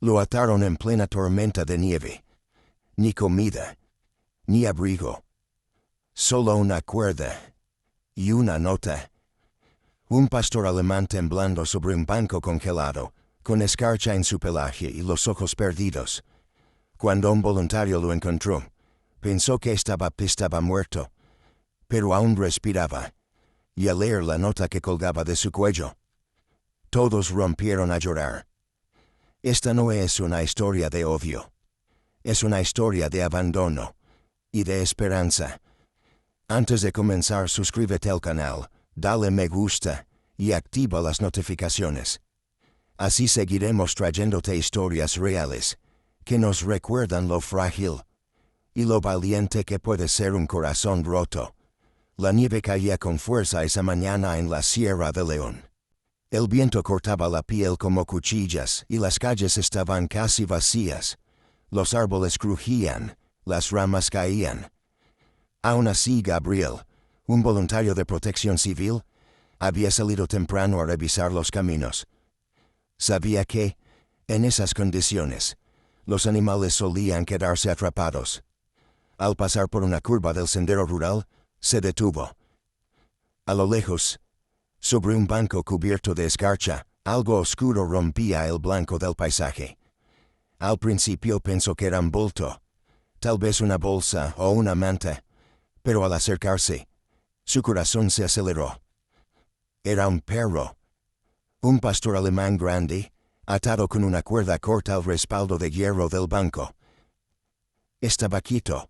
Lo ataron en plena tormenta de nieve. Ni comida, ni abrigo. Solo una cuerda y una nota. Un pastor alemán temblando sobre un banco congelado, con escarcha en su pelaje y los ojos perdidos. Cuando un voluntario lo encontró, pensó que estaba muerto, pero aún respiraba, y al leer la nota que colgaba de su cuello, todos rompieron a llorar. Esta no es una historia de odio, es una historia de abandono y de esperanza. Antes de comenzar, suscríbete al canal, dale me gusta y activa las notificaciones. Así seguiremos trayéndote historias reales, que nos recuerdan lo frágil y lo valiente que puede ser un corazón roto. La nieve caía con fuerza esa mañana en la Sierra de León. El viento cortaba la piel como cuchillas y las calles estaban casi vacías. Los árboles crujían, las ramas caían. Aún así, Gabriel, un voluntario de protección civil, había salido temprano a revisar los caminos. Sabía que, en esas condiciones, los animales solían quedarse atrapados. Al pasar por una curva del sendero rural, se detuvo. A lo lejos, sobre un banco cubierto de escarcha, algo oscuro rompía el blanco del paisaje. Al principio pensó que era un bulto, tal vez una bolsa o una manta, pero al acercarse, su corazón se aceleró. Era un perro, un pastor alemán grande, atado con una cuerda corta al respaldo de hierro del banco. Estaba quieto.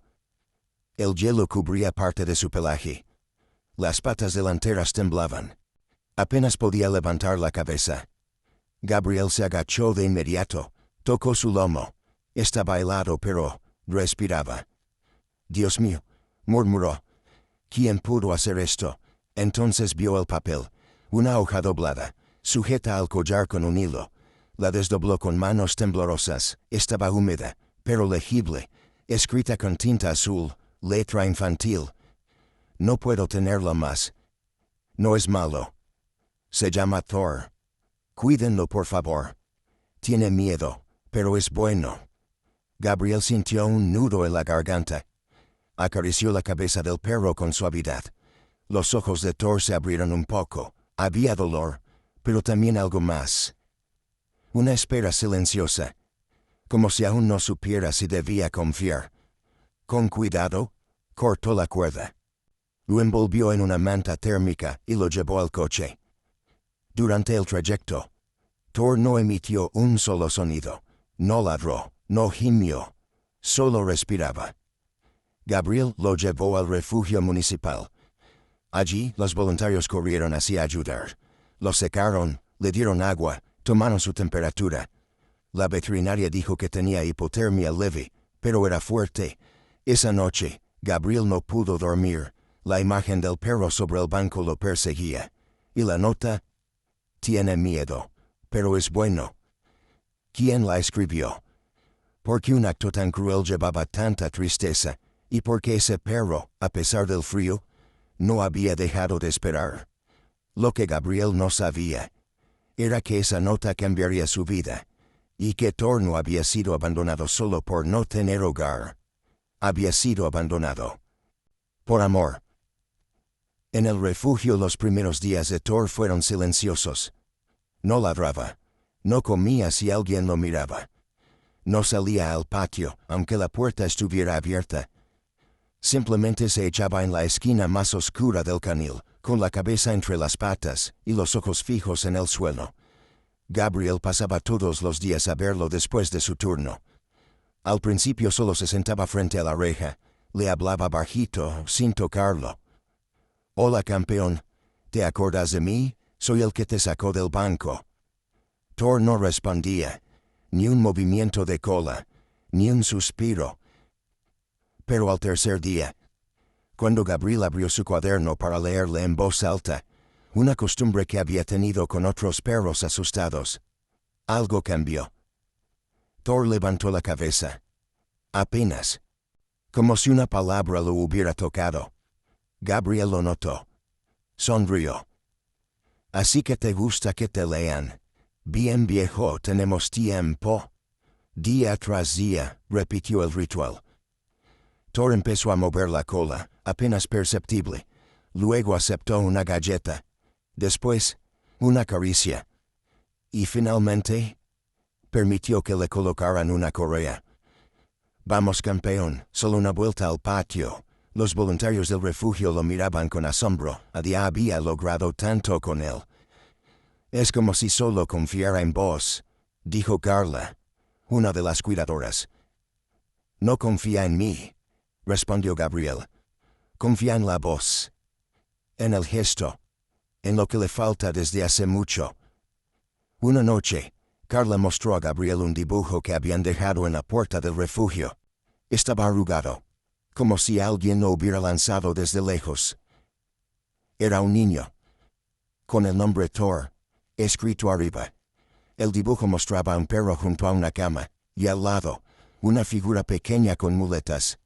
El hielo cubría parte de su pelaje. Las patas delanteras temblaban. Apenas podía levantar la cabeza. Gabriel se agachó de inmediato, tocó su lomo. Estaba helado, pero respiraba. «Dios mío», murmuró. «¿Quién pudo hacer esto?» Entonces vio el papel, una hoja doblada, sujeta al collar con un hilo. La desdobló con manos temblorosas. Estaba húmeda, pero legible, escrita con tinta azul, letra infantil. «No puedo tenerla más. No es malo. Se llama Thor. Cuídenlo, por favor. Tiene miedo, pero es bueno». Gabriel sintió un nudo en la garganta. Acarició la cabeza del perro con suavidad. Los ojos de Thor se abrieron un poco. Había dolor, pero también algo más. Una espera silenciosa, como si aún no supiera si debía confiar. Con cuidado, cortó la cuerda. Lo envolvió en una manta térmica y lo llevó al coche. Durante el trayecto, Thor no emitió un solo sonido. No ladró, no gimió, solo respiraba. Gabriel lo llevó al refugio municipal. Allí, los voluntarios corrieron hacia ayudar. Lo secaron, le dieron agua, tomaron su temperatura. La veterinaria dijo que tenía hipotermia leve, pero era fuerte. Esa noche, Gabriel no pudo dormir. La imagen del perro sobre el banco lo perseguía. Y la nota: «Tiene miedo, pero es bueno». ¿Quién la escribió? ¿Por qué un acto tan cruel llevaba tanta tristeza? ¿Y por qué ese perro, a pesar del frío, no había dejado de esperar? Lo que Gabriel no sabía era que esa nota cambiaría su vida, y que Thor no había sido abandonado solo por no tener hogar. Había sido abandonado por amor. En el refugio los primeros días de Thor fueron silenciosos. No ladraba, no comía si alguien lo miraba. No salía al patio, aunque la puerta estuviera abierta. Simplemente se echaba en la esquina más oscura del canil, con la cabeza entre las patas y los ojos fijos en el suelo. Gabriel pasaba todos los días a verlo después de su turno. Al principio solo se sentaba frente a la reja, le hablaba bajito, sin tocarlo. «Hola, campeón, ¿te acuerdas de mí? Soy el que te sacó del banco». Thor no respondía, ni un movimiento de cola, ni un suspiro. Pero al tercer día, cuando Gabriel abrió su cuaderno para leerle en voz alta, una costumbre que había tenido con otros perros asustados, algo cambió. Thor levantó la cabeza. Apenas, como si una palabra lo hubiera tocado. Gabriel lo notó. Sonrió. «Así que te gusta que te lean. Bien, viejo, tenemos tiempo». Día tras día, repitió el ritual. Thor empezó a mover la cola, apenas perceptible. Luego aceptó una galleta. Después, una caricia. Y finalmente, permitió que le colocaran una correa. Vamos, campeón, solo una vuelta al patio. Los voluntarios del refugio lo miraban con asombro. Nadie había logrado tanto con él. Es como si solo confiara en vos, dijo Carla, una de las cuidadoras. No confía en mí, respondió Gabriel. Confía en la voz. En el gesto. En lo que le falta desde hace mucho. Una noche, Carla mostró a Gabriel un dibujo que habían dejado en la puerta del refugio. Estaba arrugado, como si alguien lo hubiera lanzado desde lejos. Era un niño, con el nombre Thor escrito arriba. El dibujo mostraba a un perro junto a una cama, y al lado, una figura pequeña con muletas.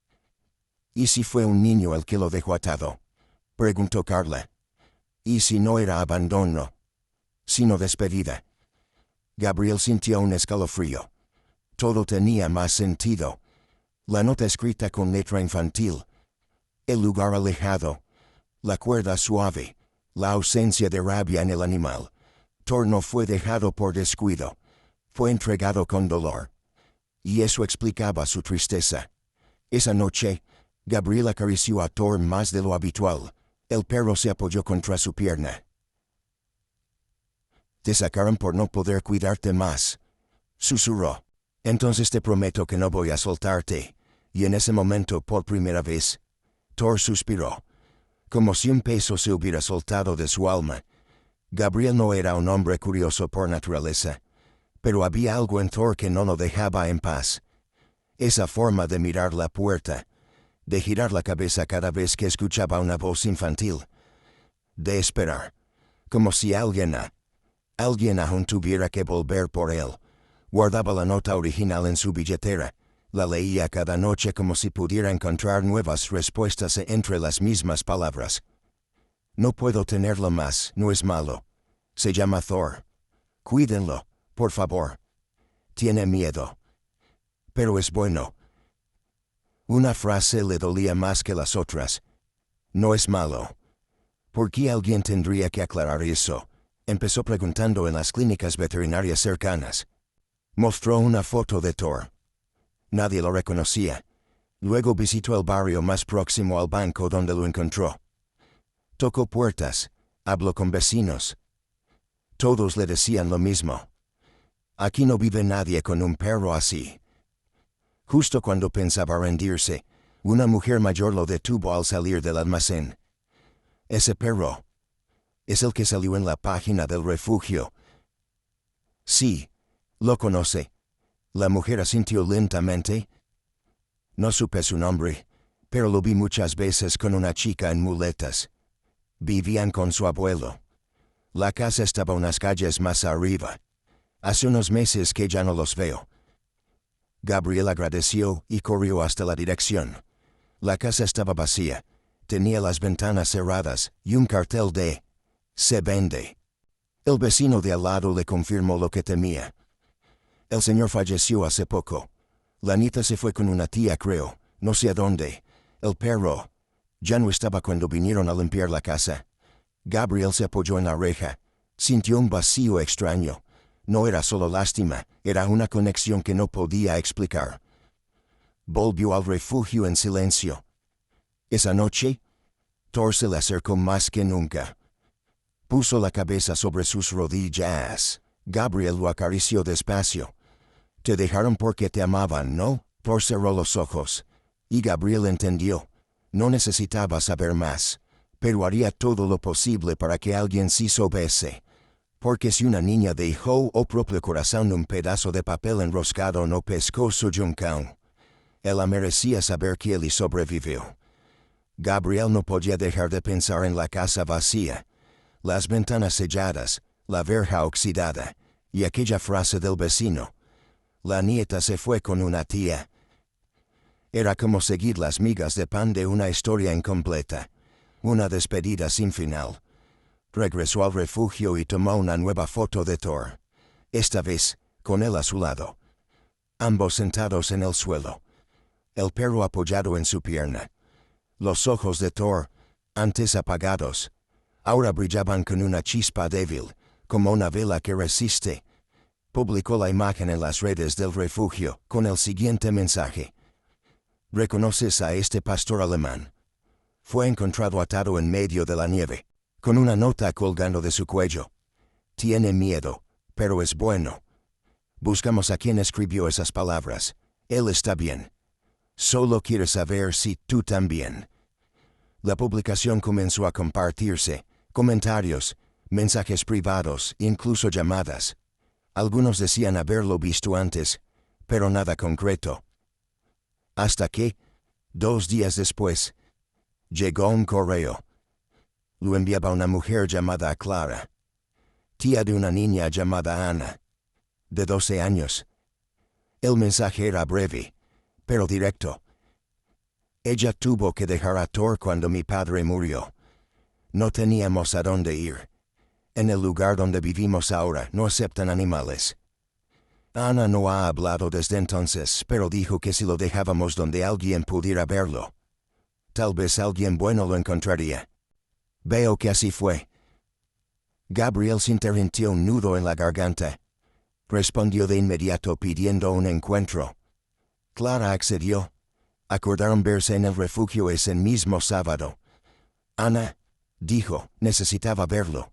¿Y si fue un niño el que lo dejó atado?, preguntó Carla. ¿Y si no era abandono, sino despedida? Gabriel sintió un escalofrío. Todo tenía más sentido. La nota escrita con letra infantil. El lugar alejado. La cuerda suave. La ausencia de rabia en el animal. Thor no fue dejado por descuido. Fue entregado con dolor. Y eso explicaba su tristeza. Esa noche, Gabriel acarició a Thor más de lo habitual. El perro se apoyó contra su pierna. Te sacaron por no poder cuidarte más, susurró. Entonces te prometo que no voy a soltarte. Y en ese momento, por primera vez, Thor suspiró, como si un peso se hubiera soltado de su alma. Gabriel no era un hombre curioso por naturaleza, pero había algo en Thor que no lo dejaba en paz. Esa forma de mirar la puerta, de girar la cabeza cada vez que escuchaba una voz infantil, de esperar, como si alguien aún tuviera que volver por él. Guardaba la nota original en su billetera. La leía cada noche como si pudiera encontrar nuevas respuestas entre las mismas palabras. No puedo tenerlo más, no es malo. Se llama Thor. Cuídenlo, por favor. Tiene miedo. Pero es bueno. Una frase le dolía más que las otras. No es malo. ¿Por qué alguien tendría que aclarar eso? Empezó preguntando en las clínicas veterinarias cercanas. Mostró una foto de Thor. Nadie lo reconocía. Luego visitó el barrio más próximo al banco donde lo encontró. Tocó puertas, habló con vecinos. Todos le decían lo mismo. Aquí no vive nadie con un perro así. Justo cuando pensaba rendirse, una mujer mayor lo detuvo al salir del almacén. Ese perro es el que salió en la página del refugio. Sí, lo conoce. La mujer asintió lentamente. No supe su nombre, pero lo vi muchas veces con una chica en muletas. Vivían con su abuelo. La casa estaba unas calles más arriba. Hace unos meses que ya no los veo. Gabriel agradeció y corrió hasta la dirección. La casa estaba vacía. Tenía las ventanas cerradas y un cartel de «Se vende». El vecino de al lado le confirmó lo que temía. El señor falleció hace poco. La nieta se fue con una tía, creo, no sé a dónde. El perro ya no estaba cuando vinieron a limpiar la casa. Gabriel se apoyó en la reja. Sintió un vacío extraño. No era solo lástima, era una conexión que no podía explicar. Volvió al refugio en silencio. Esa noche, Thor se le acercó más que nunca. Puso la cabeza sobre sus rodillas. Gabriel lo acarició despacio. Te dejaron porque te amaban, ¿no? Thor cerró los ojos. Y Gabriel entendió. No necesitaba saber más, pero haría todo lo posible para que alguien sí supiese. Porque si una niña dejó o propio corazón un pedazo de papel enroscado no pescó su yuncan, ella merecía saber que él sobrevivió. Gabriel no podía dejar de pensar en la casa vacía, las ventanas selladas, la verja oxidada, y aquella frase del vecino. La nieta se fue con una tía. Era como seguir las migas de pan de una historia incompleta, una despedida sin final. Regresó al refugio y tomó una nueva foto de Thor. Esta vez, con él a su lado. ambos sentados en el suelo. El perro apoyado en su pierna. Los ojos de Thor, antes apagados, ahora brillaban con una chispa débil, como una vela que resiste. Publicó la imagen en las redes del refugio, con el siguiente mensaje. ¿Reconoces a este pastor alemán? Fue encontrado atado en medio de la nieve, con una nota colgando de su cuello. Tiene miedo, pero es bueno. Buscamos a quien escribió esas palabras. Él está bien. Solo quiere saber si tú también. La publicación comenzó a compartirse, comentarios, mensajes privados, incluso llamadas. Algunos decían haberlo visto antes, pero nada concreto. Hasta que, 2 días después, llegó un correo. Lo enviaba una mujer llamada Clara, tía de una niña llamada Ana, de 12 años. El mensaje era breve, pero directo. Ella tuvo que dejar a Thor cuando mi padre murió. No teníamos a dónde ir. En el lugar donde vivimos ahora no aceptan animales. Ana no ha hablado desde entonces, pero dijo que si lo dejábamos donde alguien pudiera verlo, tal vez alguien bueno lo encontraría. Veo que así fue. Gabriel sintió un nudo en la garganta. Respondió de inmediato pidiendo un encuentro. Clara accedió. Acordaron verse en el refugio ese mismo sábado. Ana, dijo, necesitaba verlo,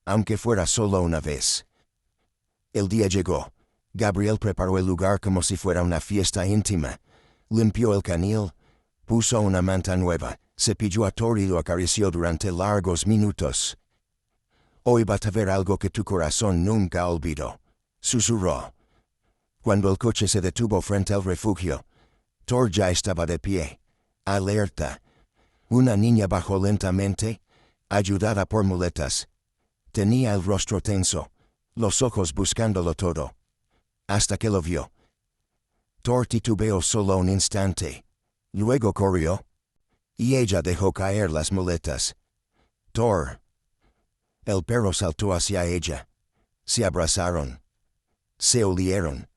aunque fuera solo una vez. El día llegó. Gabriel preparó el lugar como si fuera una fiesta íntima. Limpió el canil, puso una manta nueva, cepilló a Thor y lo acarició durante largos minutos. Hoy vas a ver algo que tu corazón nunca olvidó, susurró. Cuando el coche se detuvo frente al refugio, Thor ya estaba de pie, alerta. Una niña bajó lentamente, ayudada por muletas. Tenía el rostro tenso, los ojos buscándolo todo. Hasta que lo vio. Thor titubeó solo un instante. Luego corrió. Y ella dejó caer las muletas. Thor. El perro saltó hacia ella. Se abrazaron. Se olieron.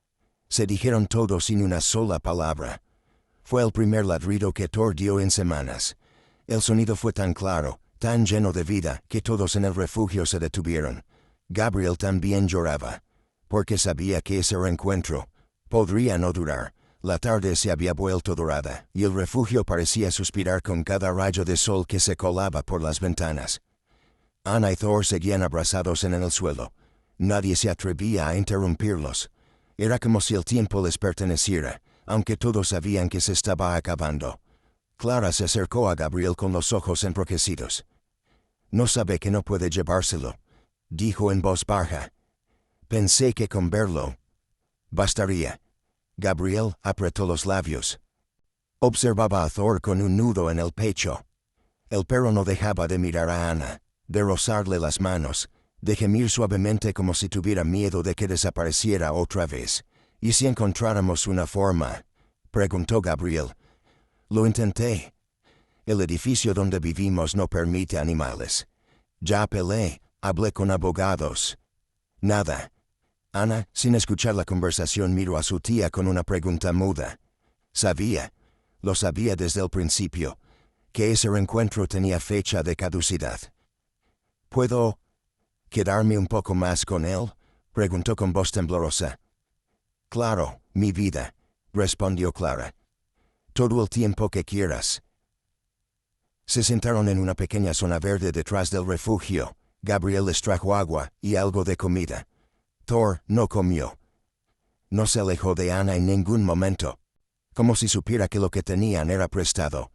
Se dijeron todo sin una sola palabra. Fue el primer ladrido que Thor dio en semanas. El sonido fue tan claro, tan lleno de vida, que todos en el refugio se detuvieron. Gabriel también lloraba, porque sabía que ese reencuentro podría no durar. La tarde se había vuelto dorada, y el refugio parecía suspirar con cada rayo de sol que se colaba por las ventanas. Ana y Thor seguían abrazados en el suelo. Nadie se atrevía a interrumpirlos. Era como si el tiempo les perteneciera, aunque todos sabían que se estaba acabando. Clara se acercó a Gabriel con los ojos enrojecidos. «No sabe que no puede llevárselo», dijo en voz baja. «Pensé que con verlo bastaría». Gabriel apretó los labios. Observaba a Thor con un nudo en el pecho. El perro no dejaba de mirar a Ana, de rozarle las manos, de gemir suavemente como si tuviera miedo de que desapareciera otra vez. «¿Y si encontráramos una forma?», preguntó Gabriel. «Lo intenté. El edificio donde vivimos no permite animales. Ya apelé, hablé con abogados. Nada». Ana, sin escuchar la conversación, miró a su tía con una pregunta muda. Sabía, lo sabía desde el principio, que ese reencuentro tenía fecha de caducidad. «¿Puedo quedarme un poco más con él?», preguntó con voz temblorosa. «Claro, mi vida», respondió Clara. «Todo el tiempo que quieras». Se sentaron en una pequeña zona verde detrás del refugio. Gabriel les trajo agua y algo de comida. Thor no comió. No se alejó de Ana en ningún momento, como si supiera que lo que tenían era prestado.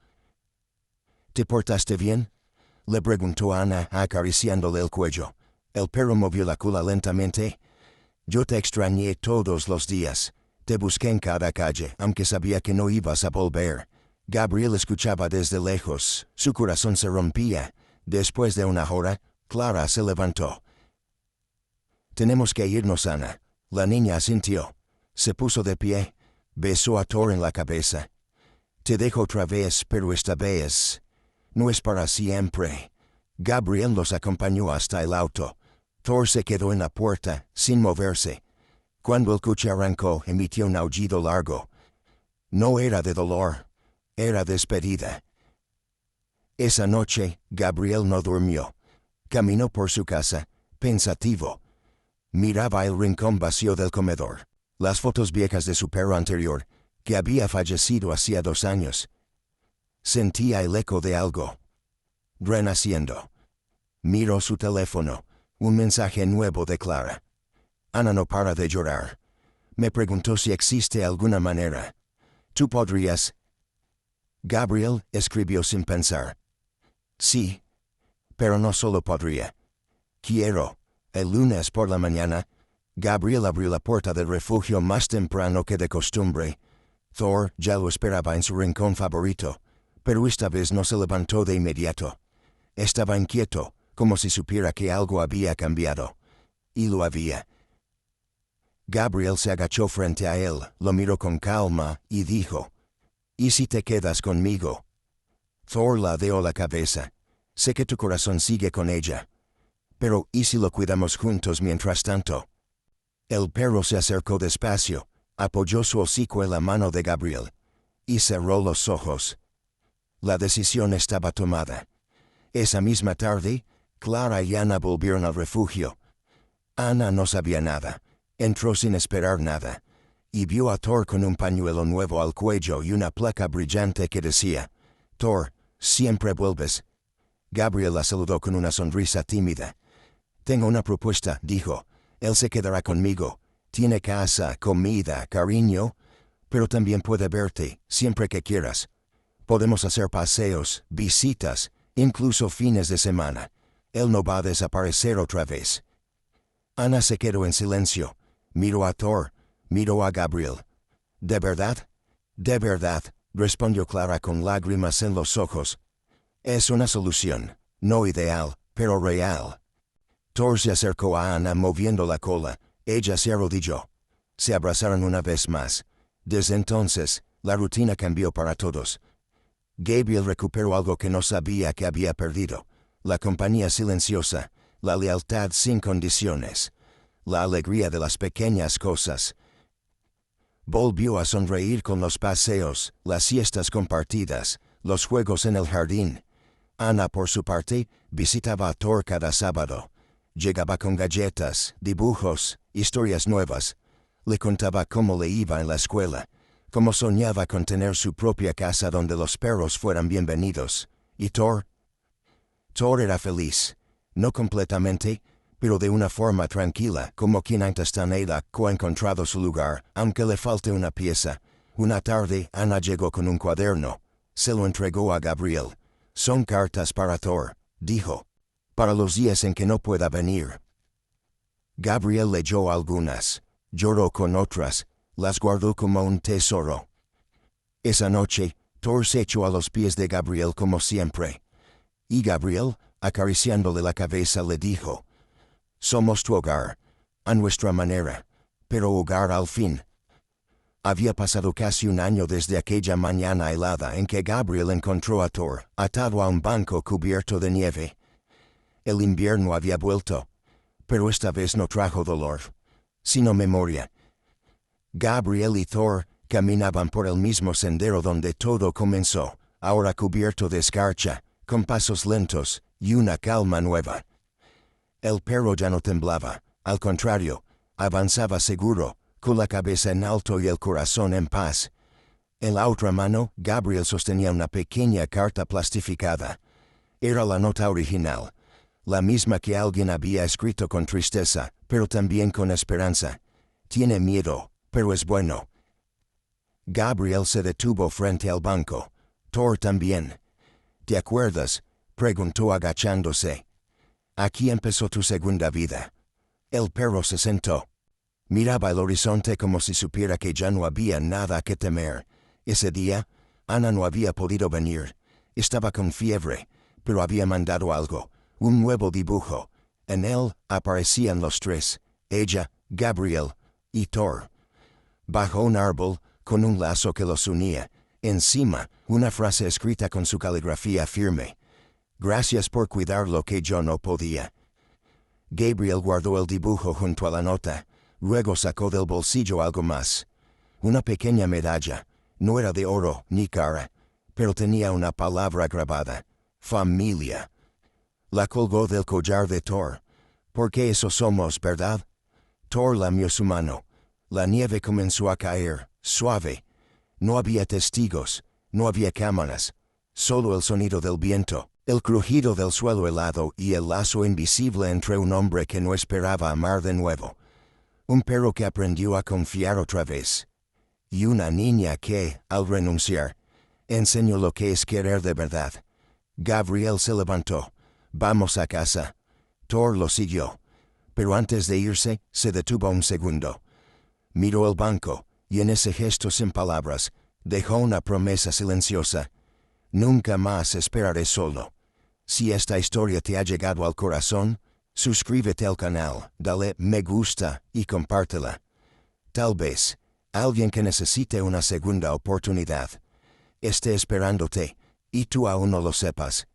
«¿Te portaste bien?», le preguntó Ana, acariciándole el cuello. El perro movió la cola lentamente. «Yo te extrañé todos los días. Te busqué en cada calle, aunque sabía que no ibas a volver». Gabriel escuchaba desde lejos. Su corazón se rompía. Después de una hora, Clara se levantó. «Tenemos que irnos, Ana». La niña asintió. Se puso de pie. Besó a Thor en la cabeza. «Te dejo otra vez, pero esta vez no es para siempre». Gabriel los acompañó hasta el auto. Thor se quedó en la puerta, sin moverse. Cuando el coche arrancó, emitió un aullido largo. No era de dolor, era despedida. Esa noche, Gabriel no durmió. Caminó por su casa, pensativo. Miraba el rincón vacío del comedor, las fotos viejas de su perro anterior, que había fallecido hacía 2 años. Sentía el eco de algo. Renaciendo. Miró su teléfono, un mensaje nuevo de Clara. Ana no para de llorar. Me preguntó si existe alguna manera. ¿Tú podrías? Gabriel escribió sin pensar. Sí, pero no solo podría. Quiero. El lunes por la mañana, Gabriel abrió la puerta del refugio más temprano que de costumbre. Thor ya lo esperaba en su rincón favorito, pero esta vez no se levantó de inmediato. Estaba inquieto, como si supiera que algo había cambiado. Y lo había. Gabriel se agachó frente a él, lo miró con calma y dijo, ¿y si te quedas conmigo? Thor ladeó la cabeza. Sé que tu corazón sigue con ella. Pero ¿y si lo cuidamos juntos mientras tanto? El perro se acercó despacio, apoyó su hocico en la mano de Gabriel y cerró los ojos. La decisión estaba tomada. Esa misma tarde, Clara y Ana volvieron al refugio. Ana no sabía nada, entró sin esperar nada, y vio a Thor con un pañuelo nuevo al cuello y una placa brillante que decía, Thor, siempre vuelves. Gabriel la saludó con una sonrisa tímida. Tengo una propuesta, dijo. Él se quedará conmigo. Tiene casa, comida, cariño, pero también puede verte, siempre que quieras. Podemos hacer paseos, visitas, incluso fines de semana. Él no va a desaparecer otra vez. Ana se quedó en silencio. Miró a Thor, miró a Gabriel. ¿De verdad? De verdad, respondió Clara con lágrimas en los ojos. Es una solución, no ideal, pero real. Thor se acercó a Ana moviendo la cola. Ella se arrodilló. Se abrazaron una vez más. Desde entonces, la rutina cambió para todos. Gabriel recuperó algo que no sabía que había perdido. La compañía silenciosa, la lealtad sin condiciones, la alegría de las pequeñas cosas. Volvió a sonreír con los paseos, las siestas compartidas, los juegos en el jardín. Ana, por su parte, visitaba a Thor cada sábado. Llegaba con galletas, dibujos, historias nuevas. Le contaba cómo le iba en la escuela, cómo soñaba con tener su propia casa donde los perros fueran bienvenidos. ¿Y Thor? Thor era feliz. No completamente, pero de una forma tranquila, como quien antes tan ha encontrado su lugar, aunque le falte una pieza. Una tarde, Ana llegó con un cuaderno. Se lo entregó a Gabriel. Son cartas para Thor, dijo. Para los días en que no pueda venir. Gabriel leyó algunas, lloró con otras, las guardó como un tesoro. Esa noche, Thor se echó a los pies de Gabriel como siempre. Y Gabriel, acariciándole la cabeza, le dijo, somos tu hogar, a nuestra manera, pero hogar al fin. Había pasado casi 1 año desde aquella mañana helada en que Gabriel encontró a Thor atado a un banco cubierto de nieve. El invierno había vuelto, pero esta vez no trajo dolor, sino memoria. Gabriel y Thor caminaban por el mismo sendero donde todo comenzó, ahora cubierto de escarcha, con pasos lentos y una calma nueva. El perro ya no temblaba, al contrario, avanzaba seguro, con la cabeza en alto y el corazón en paz. En la otra mano, Gabriel sostenía una pequeña carta plastificada. Era la nota original. La misma que alguien había escrito con tristeza, pero también con esperanza. Tiene miedo, pero es bueno. Gabriel se detuvo frente al banco. Thor también. ¿Te acuerdas? Preguntó agachándose. Aquí empezó tu segunda vida. El perro se sentó. Miraba el horizonte como si supiera que ya no había nada que temer. Ese día, Ana no había podido venir. Estaba con fiebre, pero había mandado algo. Un nuevo dibujo. En él aparecían los 3, ella, Gabriel y Thor. Bajo un árbol, con un lazo que los unía, encima, una frase escrita con su caligrafía firme. Gracias por cuidar lo que yo no podía. Gabriel guardó el dibujo junto a la nota. Luego sacó del bolsillo algo más. Una pequeña medalla. No era de oro ni cara, pero tenía una palabra grabada. Familia. La colgó del collar de Thor. Porque eso somos, ¿verdad? Thor lamió su mano. La nieve comenzó a caer, suave. No había testigos, no había cámaras. Solo el sonido del viento, el crujido del suelo helado y el lazo invisible entre un hombre que no esperaba amar de nuevo. Un perro que aprendió a confiar otra vez. Y una niña que, al renunciar, enseñó lo que es querer de verdad. Gabriel se levantó. Vamos a casa. Thor lo siguió. Pero antes de irse, se detuvo un segundo. Miró el banco, y en ese gesto sin palabras, dejó una promesa silenciosa. Nunca más esperaré solo. Si esta historia te ha llegado al corazón, suscríbete al canal, dale me gusta y compártela. Tal vez, alguien que necesite una segunda oportunidad esté esperándote, y tú aún no lo sepas.